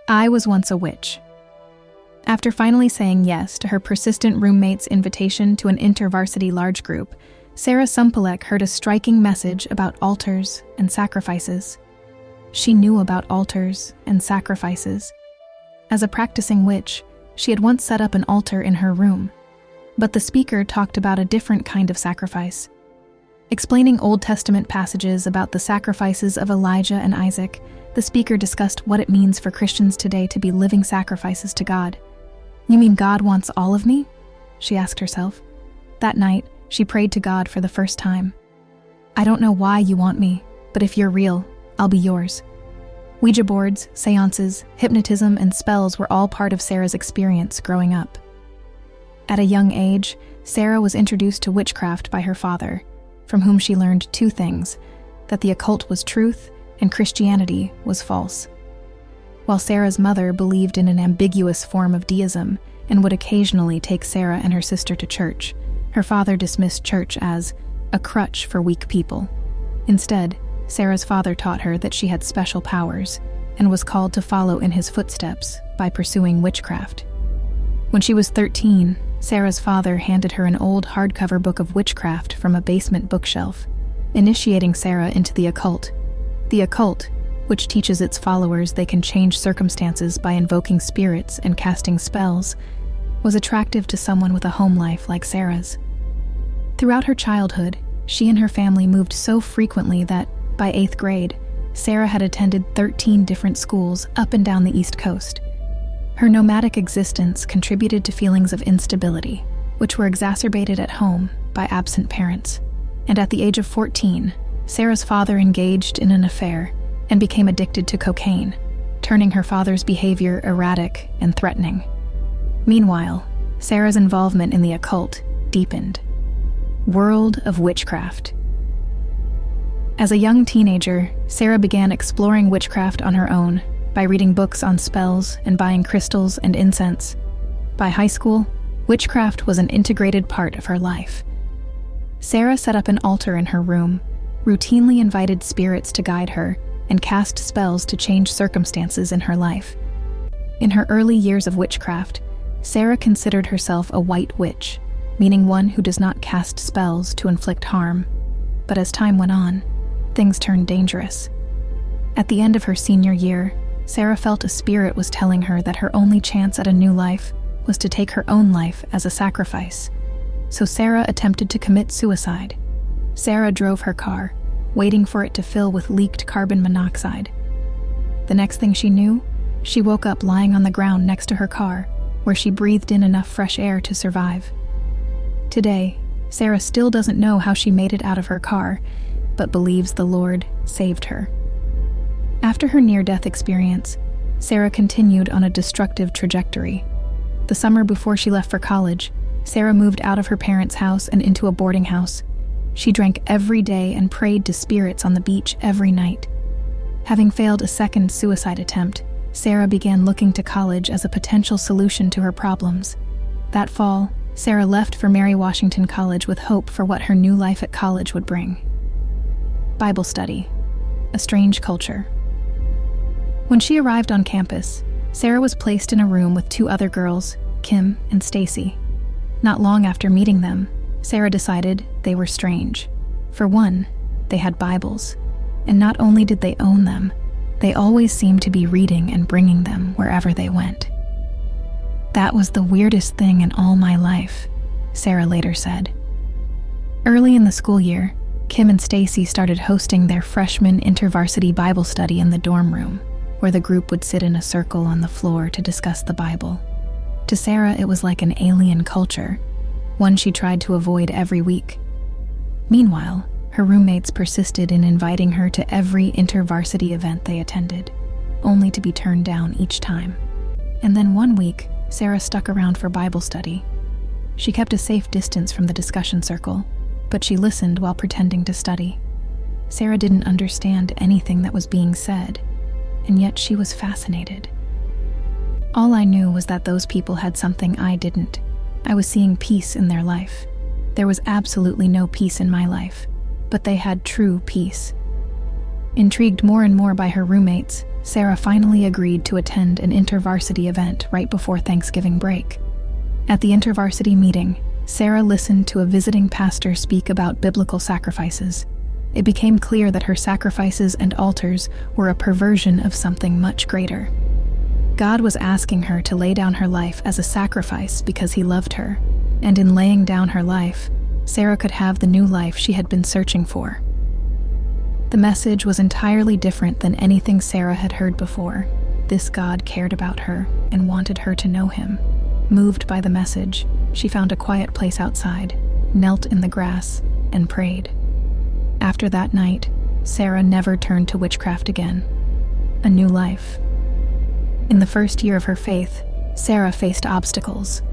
I was once a witch. After finally saying yes to her persistent roommate's invitation to an intervarsity large group, Sarah Sumpalek heard a striking message about altars and sacrifices. She knew about altars and sacrifices. As a practicing witch, she had once set up an altar in her room, but the speaker talked about a different kind of sacrifice. Explaining Old Testament passages about the sacrifices of Elijah and Isaac, the speaker discussed what it means for Christians today to be living sacrifices to God. "You mean God wants all of me?" she asked herself. That night, she prayed to God for the first time. "I don't know why you want me, but if you're real, I'll be yours." Ouija boards, seances, hypnotism, and spells were all part of Sarah's experience growing up. At a young age, Sarah was introduced to witchcraft by her father, from whom she learned two things: that the occult was truth and Christianity was false. While Sarah's mother believed in an ambiguous form of deism and would occasionally take Sarah and her sister to church, her father dismissed church as a crutch for weak people. Instead, Sarah's father taught her that she had special powers and was called to follow in his footsteps by pursuing witchcraft. When she was 13, Sarah's father handed her an old hardcover book of witchcraft from a basement bookshelf, initiating Sarah into the occult. The occult, which teaches its followers they can change circumstances by invoking spirits and casting spells, was attractive to someone with a home life like Sarah's. Throughout her childhood, she and her family moved so frequently that, by 8th grade, Sarah had attended 13 different schools up and down the East Coast. Her nomadic existence contributed to feelings of instability, which were exacerbated at home by absent parents. And at the age of 14, Sarah's father engaged in an affair and became addicted to cocaine, turning her father's behavior erratic and threatening. Meanwhile, Sarah's involvement in the occult deepened. World of witchcraft. As a young teenager, Sarah began exploring witchcraft on her own by reading books on spells and buying crystals and incense. By high school, witchcraft was an integrated part of her life. Sarah set up an altar in her room, routinely invited spirits to guide her, and cast spells to change circumstances in her life. In her early years of witchcraft, Sarah considered herself a white witch, meaning one who does not cast spells to inflict harm. But as time went on, things turned dangerous. At the end of her senior year, Sarah felt a spirit was telling her that her only chance at a new life was to take her own life as a sacrifice. So Sarah attempted to commit suicide. Sarah drove her car, waiting for it to fill with leaked carbon monoxide. The next thing she knew, she woke up lying on the ground next to her car, where she breathed in enough fresh air to survive. Today, Sarah still doesn't know how she made it out of her car, but believes the Lord saved her. After her near-death experience, Sarah continued on a destructive trajectory. The summer before she left for college, Sarah moved out of her parents' house and into a boarding house. She drank every day and prayed to spirits on the beach every night. Having failed a second suicide attempt, Sarah began looking to college as a potential solution to her problems. That fall, Sarah left for Mary Washington College with hope for what her new life at college would bring. Bible study. A strange culture. When she arrived on campus, Sarah was placed in a room with two other girls, Kim and Stacy. Not long after meeting them, Sarah decided they were strange. For one, they had Bibles, and not only did they own them, they always seemed to be reading and bringing them wherever they went. "That was the weirdest thing in all my life," Sarah later said. Early in the school year, Kim and Stacy started hosting their freshman intervarsity Bible study in the dorm room, where the group would sit in a circle on the floor to discuss the Bible. To Sarah, it was like an alien culture, one she tried to avoid every week. Meanwhile, her roommates persisted in inviting her to every intervarsity event they attended, only to be turned down each time. And then one week, Sarah stuck around for Bible study. She kept a safe distance from the discussion circle, but she listened while pretending to study. Sarah didn't understand anything that was being said, and yet she was fascinated. All I knew was that those people had something I didn't. I was seeing peace in their life. There was absolutely no peace in my life, but they had true peace. Intrigued more and more by her roommates, Sarah finally agreed to attend an intervarsity event right before Thanksgiving break. At the intervarsity meeting, Sarah listened to a visiting pastor speak about biblical sacrifices. It became clear that her sacrifices and altars were a perversion of something much greater. God was asking her to lay down her life as a sacrifice because he loved her, and in laying down her life, Sarah could have the new life she had been searching for. The message was entirely different than anything Sarah had heard before. This God cared about her and wanted her to know him. Moved by the message, she found a quiet place outside, knelt in the grass, and prayed. After that night, Sarah never turned to witchcraft again. A new life. In the first year of her faith, Sarah faced obstacles.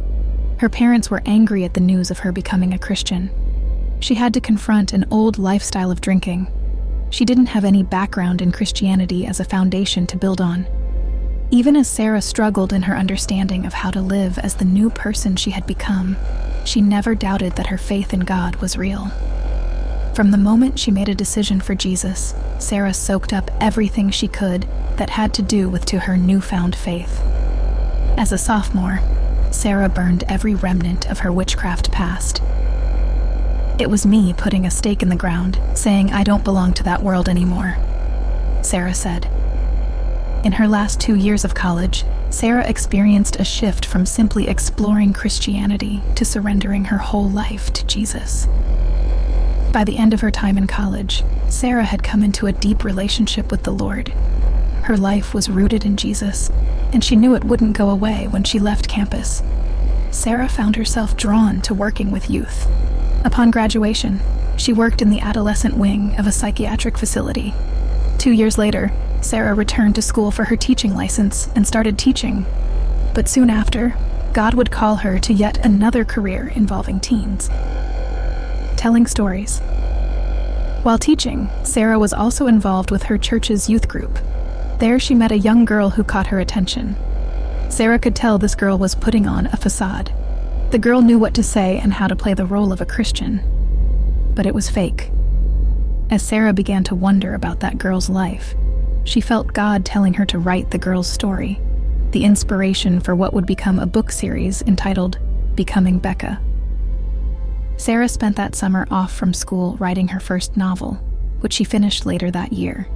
Her parents were angry at the news of her becoming a Christian. She had to confront an old lifestyle of drinking. She didn't have any background in Christianity as a foundation to build on. Even as Sarah struggled in her understanding of how to live as the new person she had become, she never doubted that her faith in God was real. From the moment she made a decision for Jesus, Sarah soaked up everything she could that had to do with her newfound faith. As a sophomore, Sarah burned every remnant of her witchcraft past. "It was me putting a stake in the ground, saying I don't belong to that world anymore," Sarah said. In her last 2 years of college, Sarah experienced a shift from simply exploring Christianity to surrendering her whole life to Jesus. By the end of her time in college, Sarah had come into a deep relationship with the Lord. Her life was rooted in Jesus, and she knew it wouldn't go away when she left campus. Sarah found herself drawn to working with youth. Upon graduation, she worked in the adolescent wing of a psychiatric facility. 2 years later, Sarah returned to school for her teaching license and started teaching. But soon after, God would call her to yet another career involving teens. Telling stories. While teaching, Sarah was also involved with her church's youth group. There she met a young girl who caught her attention. Sarah could tell this girl was putting on a facade. The girl knew what to say and how to play the role of a Christian. But it was fake. As Sarah began to wonder about that girl's life, she felt God telling her to write the girl's story, the inspiration for what would become a book series entitled Becoming Becca. Sarah spent that summer off from school writing her first novel, which she finished later that year.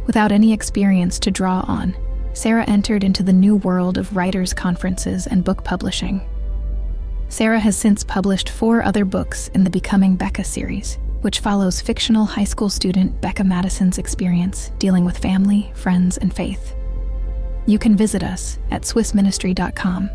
Without any experience to draw on, Sarah entered into the new world of writers' conferences and book publishing. Sarah has since published 4 other books in the Becoming Becca series, which follows fictional high school student Becca Madison's experience dealing with family, friends, and faith. You can visit us at swissministry.com